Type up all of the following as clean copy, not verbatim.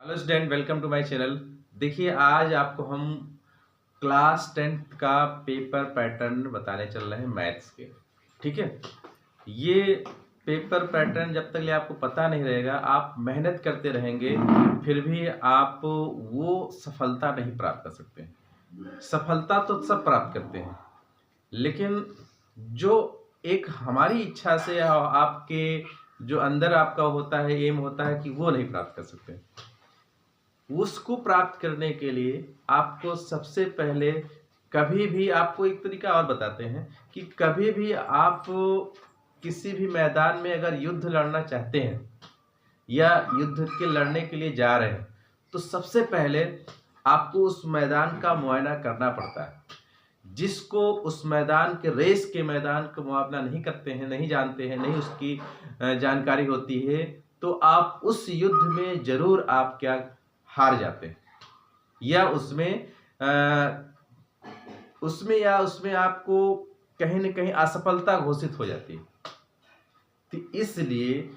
Hello student, welcome to my channel. देखिए, आज आपको हम क्लास 10th का पेपर पैटर्न बताने चल रहे हैं मैथ्स के। ठीक है, ये पेपर पैटर्न जब तक आपको पता नहीं रहेगा, आप मेहनत करते रहेंगे फिर भी आप वो सफलता नहीं प्राप्त कर सकते। सफलता तो सब प्राप्त करते हैं, लेकिन जो एक हमारी इच्छा से आपके जो अंदर आपका होता है, एम होता है कि वो नहीं प्राप्त कर सकते। उसको प्राप्त करने के लिए आपको सबसे पहले, कभी भी आपको एक तरीका और बताते हैं कि कभी भी आप किसी भी मैदान में अगर युद्ध लड़ना चाहते हैं या युद्ध के लड़ने के लिए जा रहे हैं, तो सबसे पहले आपको उस मैदान का मुआयना करना पड़ता है। जिसको उस मैदान के रेस के मैदान का मुआवजा नहीं करते हैं, नहीं जानते हैं, नहीं उसकी जानकारी होती है, तो आप उस युद्ध में जरूर आप क्या हार जाते हैं या उसमें आपको कहीं न कहीं असफलता घोषित हो जाती है। तो इसलिए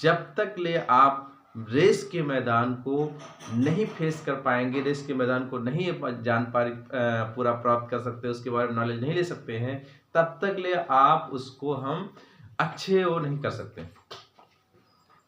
जब तक ले आप रेस के मैदान को नहीं फेस कर पाएंगे, रेस के मैदान को नहीं पूरा प्राप्त कर सकते, उसके बारे में नॉलेज नहीं ले सकते हैं, तब तक ले आप उसको हम अच्छे वो नहीं कर सकते।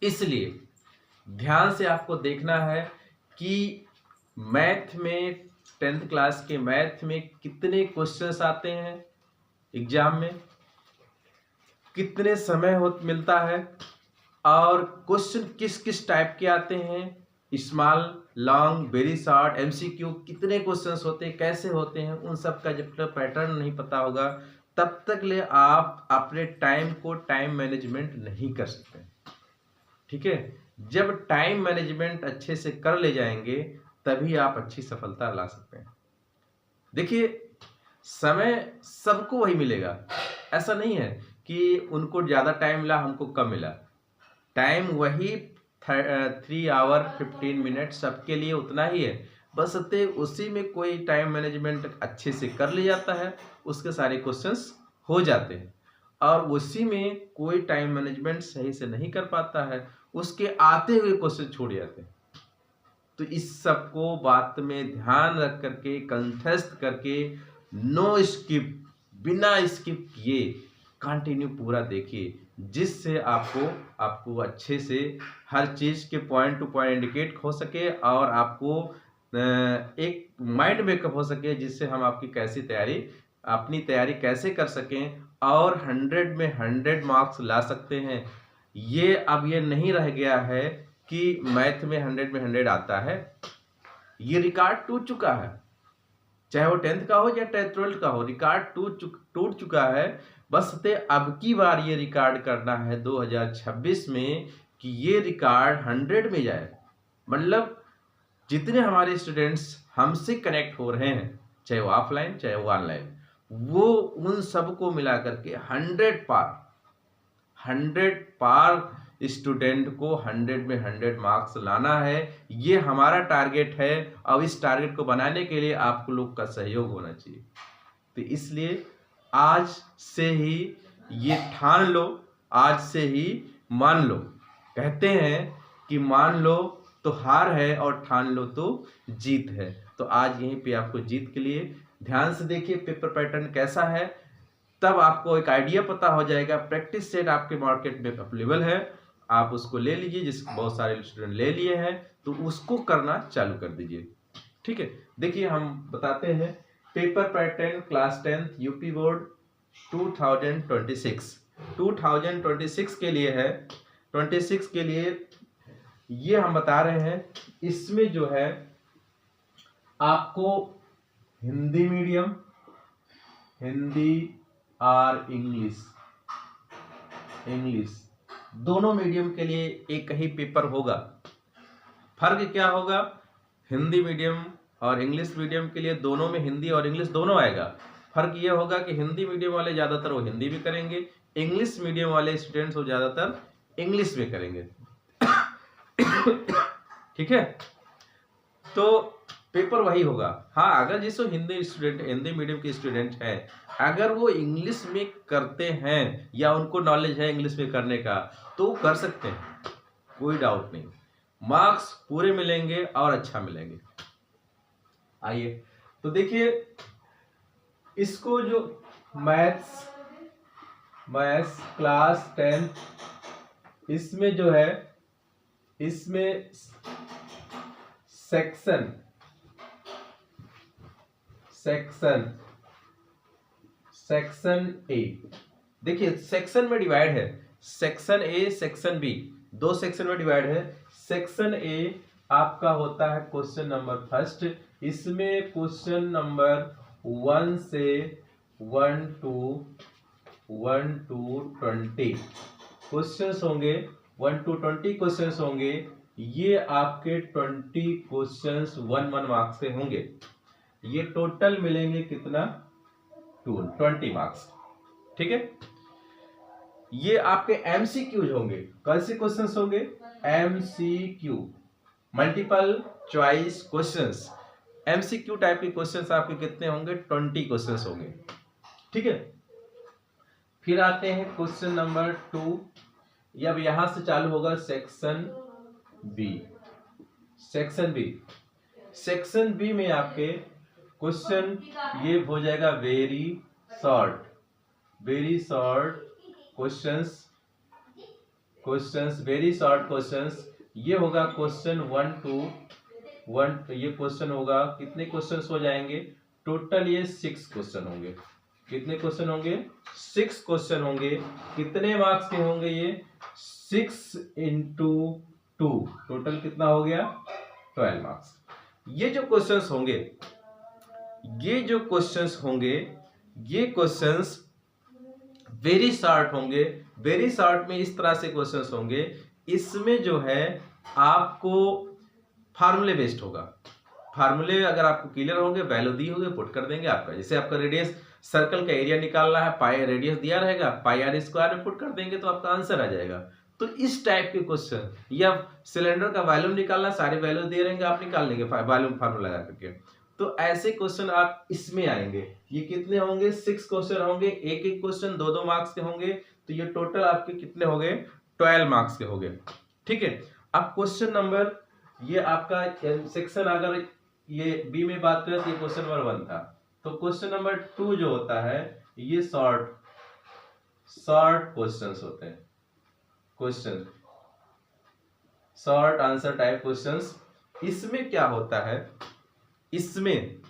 इसलिए ध्यान से आपको देखना है कि मैथ में 10th क्लास के मैथ में कितने क्वेश्चंस आते हैं, एग्जाम में कितने समय मिलता है, और क्वेश्चन किस किस टाइप के आते हैं, small, long, very short, MCQ, कितने क्वेश्चंस होते हैं, कैसे होते हैं, उन सब का जब तक पैटर्न नहीं पता होगा तब तक ले आप अपने टाइम मैनेजमेंट नहीं कर सकते। ठीक है, जब टाइम मैनेजमेंट अच्छे से कर ले जाएंगे तभी आप अच्छी सफलता ला सकते हैं। देखिए, समय सबको वही मिलेगा, ऐसा नहीं है कि उनको ज़्यादा टाइम मिला, हमको कम मिला। टाइम वही 3 आवर 15 मिनट सबके लिए उतना ही है, बस उसी में कोई टाइम मैनेजमेंट अच्छे से कर लिया जाता है, उसके सारे क्वेश्चंस हो जाते हैं। और उसी में कोई टाइम मैनेजमेंट सही से नहीं कर पाता है, उसके आते हुए क्वेश्चन छूट जाते हैं। तो इस सबको बात में ध्यान रख करके, कंठस्थ करके, नो स्किप, बिना स्किप किए कंटिन्यू पूरा देखिए, जिससे आपको अच्छे से हर चीज़ के पॉइंट टू पॉइंट इंडिकेट हो सके और आपको एक माइंड मेकअप हो सके, जिससे हम अपनी तैयारी कैसे कर सकें और 100 में 100 मार्क्स ला सकते हैं। अब ये नहीं रह गया है कि मैथ में 100 में 100 आता है, ये रिकॉर्ड टूट चुका है। चाहे वो 10th का हो या 12th का हो, रिकॉर्ड टूट चुका है। बस अब की बार ये रिकॉर्ड करना है 2026 में कि ये रिकॉर्ड 100 में जाए। मतलब जितने हमारे स्टूडेंट्स हमसे कनेक्ट हो रहे हैं, चाहे वो ऑफलाइन चाहे वो ऑनलाइन, वो उन सबको मिला करके 100 पार स्टूडेंट को 100 में 100 मार्क्स लाना है। ये हमारा टारगेट है और इस टारगेट को बनाने के लिए आप लोग का सहयोग होना चाहिए। तो इसलिए आज से ही ये ठान लो, आज से ही मान लो। कहते हैं कि मान लो तो हार है और ठान लो तो जीत है। तो आज यहीं पे आपको जीत के लिए ध्यान से देखिए पेपर पैटर्न कैसा है, तब आपको एक आइडिया पता हो जाएगा। प्रैक्टिस सेट आपके मार्केट में अवेलेबल है, आप उसको ले लीजिए, जिसको बहुत सारे स्टूडेंट ले लिए हैं, तो उसको करना चालू कर दीजिए। ठीक है, देखिए हम बताते हैं paper pattern class 10th UP board 2026 के लिए है। 26 के लिए ये हम बता रहे हैं, इसमें जो है आपको हिंदी मीडियम, हिंदी और इंग्लिश दोनों मीडियम के लिए एक ही पेपर होगा। फर्क क्या होगा, हिंदी मीडियम और इंग्लिश मीडियम के लिए दोनों में हिंदी और इंग्लिश दोनों आएगा। फर्क ये होगा कि हिंदी मीडियम वाले ज़्यादातर वो हिंदी भी करेंगे, इंग्लिश मीडियम वाले स्टूडेंट्स वो ज़्यादातर इंग्लिश में करेंगे। ठीक है, तो पेपर वही होगा। हाँ, अगर जिसको हिंदी मीडियम के स्टूडेंट हैं, अगर वो इंग्लिश में करते हैं या उनको नॉलेज है इंग्लिश में करने का, तो कर सकते हैं, कोई डाउट नहीं। मार्क्स पूरे मिलेंगे और अच्छा मिलेंगे। आइए तो देखिए, इसको जो मैथ्स क्लास 10 इसमें जो है, इसमें सेक्शन ए, देखिए सेक्शन में डिवाइड है, सेक्शन ए सेक्शन बी, दो सेक्शन में डिवाइड है। सेक्शन ए आपका होता है क्वेश्चन नंबर फर्स्ट, इसमें क्वेश्चन नंबर 1 से 1 to 20 क्वेश्चंस होंगे, 1 to 20 क्वेश्चंस होंगे। ये आपके 20 क्वेश्चंस 1 मार्क्स के होंगे। ये टोटल मिलेंगे कितना, 20 मार्क्स, ठीक है। ये आपके एमसीक्यूज होंगे, कौन से क्वेश्चंस होंगे, MCQ, multiple choice questions. MCQ type के क्वेश्चंस आपके कितने होंगे, 20 क्वेश्चंस होंगे, ठीक है। फिर आते हैं क्वेश्चन नंबर 2, अब यहां से चालू होगा सेक्शन बी। सेक्शन बी में आपके क्वेश्चन ये हो जाएगा वेरी शॉर्ट क्वेश्चंस। ये होगा क्वेश्चन 1 to 1, ये क्वेश्चन होगा, कितने क्वेश्चंस हो जाएंगे, टोटल ये 6 क्वेश्चन होंगे। कितने क्वेश्चन होंगे, 6 क्वेश्चन होंगे। कितने मार्क्स के होंगे ये, 6 into 2, टोटल कितना हो गया, 12 मार्क्स। ये जो क्वेश्चंस होंगे, ये क्वेश्चंस वेरी शॉर्ट होंगे। वेरी शॉर्ट में इस तरह से क्वेश्चंस होंगे, इसमें जो है आपको फार्मूले बेस्ड होगा। फार्मूले अगर आपको क्लियर होंगे, वैल्यू दी होगी, पुट कर देंगे आपका। जैसे आपका रेडियस सर्कल का एरिया निकालना है, पाई रेडियस दिया रहेगा, पाई आर स्क्वायर में पुट कर देंगे तो आपका आंसर आ जाएगा। तो इस टाइप के क्वेश्चन, या सिलेंडर का वॉल्यूम निकालना, सारे वैल्यू दे रहेंगे, आप निकाल लेंगे वॉल्यूम फार्मूला लगा करके। तो ऐसे क्वेश्चन आप इसमें आएंगे। ये कितने होंगे, 6 क्वेश्चन होंगे, एक क्वेश्चन 2 मार्क्स के होंगे। तो ये टोटल आपके कितने हो गए, 12 मार्क्स के हो गए, ठीक है। अब क्वेश्चन नंबर, ये आपका सेक्शन, अगर ये बी में बात करें तो ये क्वेश्चन नंबर 1 था। तो क्वेश्चन नंबर 2 जो होता है, ये शॉर्ट क्वेश्चंस होते हैं, शॉर्ट आंसर टाइप क्वेश्चंस। इसमें क्या होता है, इसमें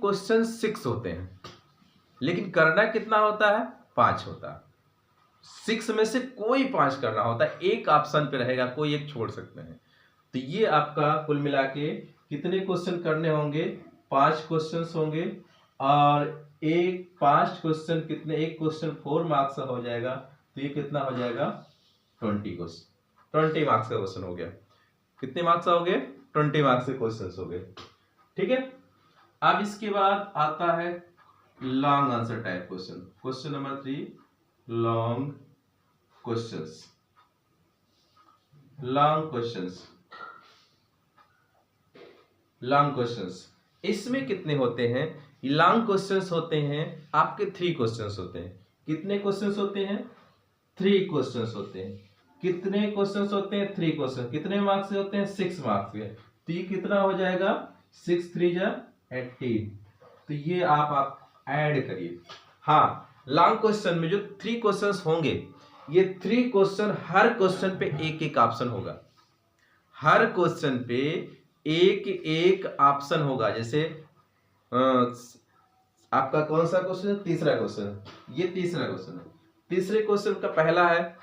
क्वेश्चन 6 होते हैं, लेकिन करना कितना होता है, 5 होता है। 6 में से कोई 5 करना होता है, एक ऑप्शन पे रहेगा, कोई एक छोड़ सकते हैं। तो ये आपका कुल मिला के कितने क्वेश्चन करने होंगे, 5 क्वेश्चन होंगे। और 5 क्वेश्चन कितने, एक क्वेश्चन 4 मार्क्स का हो जाएगा। तो ये कितना हो जाएगा, 20 मार्क्स का क्वेश्चन हो गया। कितने मार्क्स हो गए, 20 मार्क्स के क्वेश्चन हो गए, ठीक है। अब इसके बाद आता है long answer type question. Question number 3, long questions. इसमें कितने होते हैं, लॉन्ग क्वेश्चंस होते हैं आपके 3 क्वेश्चंस होते हैं। कितने क्वेश्चंस होते हैं, 3 क्वेश्चंस होते हैं। कितने क्वेश्चंस होते हैं, 3 क्वेश्चन। कितने मार्क्स के होते हैं, 6 मार्क्स के। तो ये कितना हो जाएगा, 6 3 जा 18। तो ये आप ऐड करिए। हाँ, लॉन्ग क्वेश्चन में जो 3 क्वेश्चंस होंगे, ये 3 क्वेश्चन, हर क्वेश्चन पे एक ऑप्शन होगा। हर क्वेश्चन पे एक ऑप्शन होगा। जैसे आपका कौन सा क्वेश्चन है, तीसरा क्वेश्चन, ये तीसरा क्वेश्चन है। तीसरे क्वेश्चन का पहला है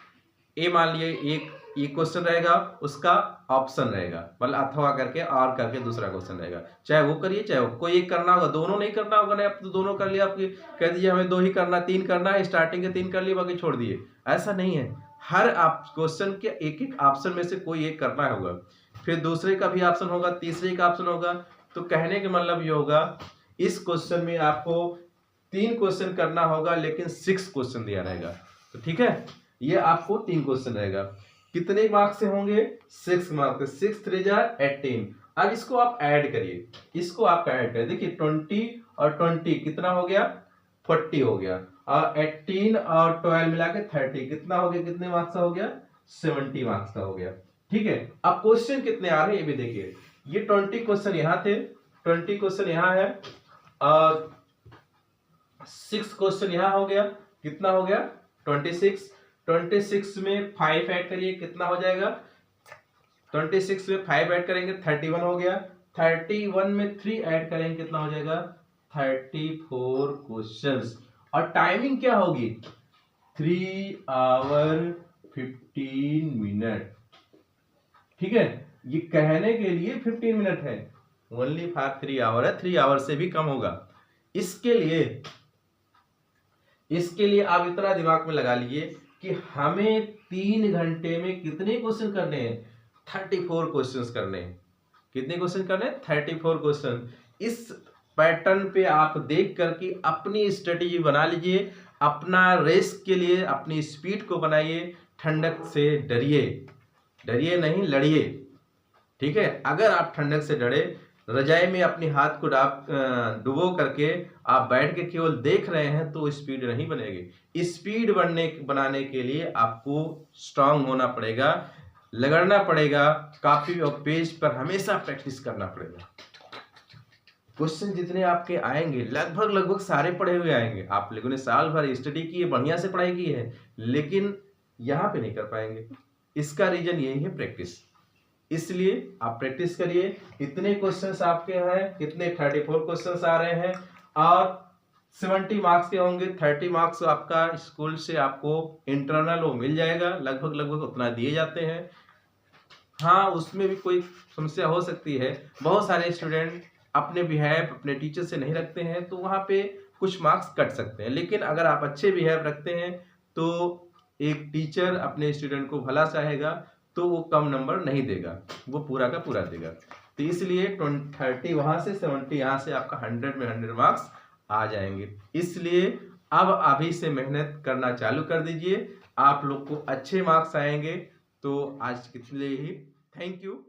ए, मान लिए एक क्वेश्चन रहेगा, उसका ऑप्शन रहेगा, मतलब अथवा करके और करके दूसरा क्वेश्चन रहेगा। चाहे वो करिए, चाहे वो, कोई एक करना होगा, दोनों नहीं करना होगा। नहीं, अब तो दोनों कर लिया, आपकी कह दीजिए हमें 2 ही करना, 3 करना है, स्टार्टिंग के 3 कर लिए, बाकी छोड़ दिए। ऐसा नहीं है, हर क्वेश्चन के एक ऑप्शन में से कोई एक करना होगा। फिर दूसरे का भी ऑप्शन होगा, तीसरे का ऑप्शन होगा। तो कहने का मतलब ये होगा, इस क्वेश्चन में आपको 3 क्वेश्चन करना होगा, लेकिन 6 क्वेश्चन दिया रहेगा। तो ठीक है, ये आपको 3 क्वेश्चन रहेगा। कितने मार्क्स से होंगे, 6 मार्क्स। 6 3 जा 18। अब इसको आप ऐड करिए, देखिए 20 और 20 कितना हो गया, 40 हो गया। और 18 और 12 मिला के 30 कितना हो गया, कितने मार्क्स का हो गया, 70 मार्क्स का हो गया। ठीक है, अब क्वेश्चन कितने आ रहे हैं ये भी देखिए। ये 20 क्वेश्चन यहाँ थे, 20 क्वेश्चन यहाँ है और 6 क्वेश्चन यहाँ हो गया। कितना हो गया? 26। 26 में 5 ऐड करिए, कितना हो जाएगा? 26 में 5 ऐड करेंगे 31 हो गया। 31 में 3 ऐड करेंगे, कितना हो जाएगा? 34 क्वेश्चंस। और टाइमिंग क्या होगी? 3 आवर 15 मिनट। ठीक है, ये कहने के लिए 15 मिनट है, ओनली फॉर 3 आवर है, 3 आवर से भी कम होगा। इसके लिए आप इतना दिमाग में लगा लीजिए कि हमें 3 घंटे में कितने क्वेश्चन करने हैं? 34 क्वेश्चंस करने हैं। कितने क्वेश्चन करने हैं? 34 क्वेश्चन। इस पैटर्न पे आप देख करके अपनी स्ट्रेटेजी बना लीजिए, अपना रेस के लिए अपनी स्पीड को बनाइए। ठंडक से डरिए नहीं, लड़िए। ठीक है, अगर आप ठंडक से डरे, रजाई में अपने हाथ को डुबो करके आप बैठ के केवल देख रहे हैं तो स्पीड नहीं बनेगी। स्पीड बनाने के लिए आपको स्ट्रांग होना पड़ेगा, लगड़ना पड़ेगा, कॉपी और पेज पर हमेशा प्रैक्टिस करना पड़ेगा। क्वेश्चन जितने आपके आएंगे लगभग सारे पढ़े हुए आएंगे। आप लोगों ने साल भर स्टडी की है, बढ़िया से पढ़ाई की है, लेकिन यहाँ पे नहीं कर पाएंगे। इसका रीजन यही है, प्रैक्टिस। इसलिए आप प्रैक्टिस करिए। इतने क्वेश्चंस आपके हैं, कितने? 34 क्वेश्चंस आ रहे हैं और 70 मार्क्स के होंगे। 30 मार्क्स आपका स्कूल से आपको इंटरनल वो मिल जाएगा, लगभग उतना दिए जाते हैं। हाँ, उसमें भी कोई समस्या हो सकती है, बहुत सारे स्टूडेंट अपने बिहेव अपने टीचर से नहीं रखते हैं, तो वहाँ पे कुछ मार्क्स कट सकते हैं। लेकिन अगर आप अच्छे बिहेव रखते हैं तो एक टीचर अपने स्टूडेंट को भला चाहेगा तो वो कम नंबर नहीं देगा, वो पूरा का पूरा देगा। तो इसलिए 30 वहाँ से 70 यहाँ से आपका 100 में 100 मार्क्स आ जाएंगे। इसलिए अब अभी से मेहनत करना चालू कर दीजिए, आप लोग को अच्छे मार्क्स आएंगे। तो आज के लिए ही थैंक यू।